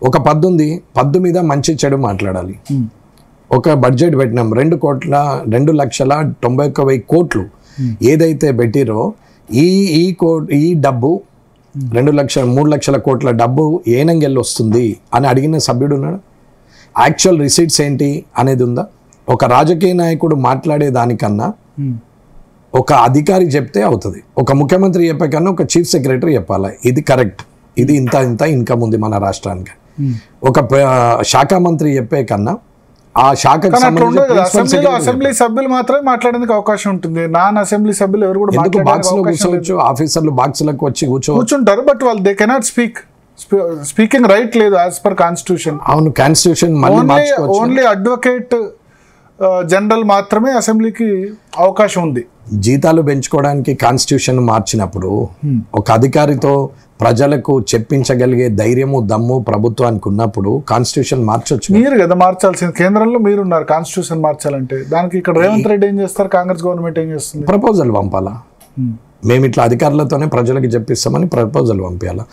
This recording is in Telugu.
ఒక పద్దు ఉంది, పద్దు మీద మంచి చెడు మాట్లాడాలి. ఒక బడ్జెట్ పెట్టినాం 2,91,90,000 కోట్లు ఏదైతే పెట్టిరో ఈ డబ్బు 3 లక్షల కోట్ల డబ్బు ఏనంగెళ్ళి వస్తుంది అని అడిగిన సభ్యుడు ఉన్నాడు? యాక్చువల్ రిసీట్స్ ఏంటి అనేది ఉందా? ఒక రాజకీయ నాయకుడు మాట్లాడే దానికన్నా ఒక అధికారి చెప్తే అవుతుంది. ఒక ముఖ్యమంత్రి చెప్పే కన్నా ఒక చీఫ్ సెక్రటరీ చెప్పాలి, ఇది కరెక్ట్, ఇది ఇంత ఇన్కమ్ ఉంది మన రాష్ట్రానికి. ఒక శాఖ మంత్రి చెప్పే కన్నా ఆ శాఖకు అసెంబ్లీ సభ్యులు మాత్రమే మాట్లాడేందుకు అవకాశం ఉంటుంది. నాన్ అసెంబ్లీ సభ్యులు ఎవరు కూడా బాక్స్ లో కూర్చోవచ్చు, ఆఫీసర్లు బాక్స్లకు వచ్చి కూర్చుంటారు, బట్ వాళ్ళు దే కెనాట్ స్పీకింగ్ రైట్ లేదు యాజ్ పర్ కాన్స్టిట్యూషన్. అవును, కాన్స్టిట్యూషన్ ఓన్లీ అడ్వకేట్ జనరల్ మాత్రమే అసెంబ్లీకి అవకాశం ఉంది. జీతాలు పెంచుకోవడానికి కాన్స్టిట్యూషన్ మార్చినప్పుడు ఒక అధికారితో ప్రజలకు చెప్పించగలిగే ధైర్యము దమ్ము ప్రభుత్వానికి ఉన్నప్పుడు కాన్స్టిట్యూషన్ మార్చొచ్చు. మీరు కదా మార్చాల్సింది, కేంద్రంలో మీరున్నారు. కాన్స్టిట్యూషన్ మార్చాలంటే దానికి ఇక్కడ రేవంత్ రెడ్డి ఏం చేస్తారు, కాంగ్రెస్ గవర్నమెంట్ ఏం చేస్తుంది? ప్రపోజల్ పంపాలా? మేము ఇట్లా అధికారులతోనే ప్రజలకు చెప్పిస్తామని ప్రపోజల్ పంపించాలా?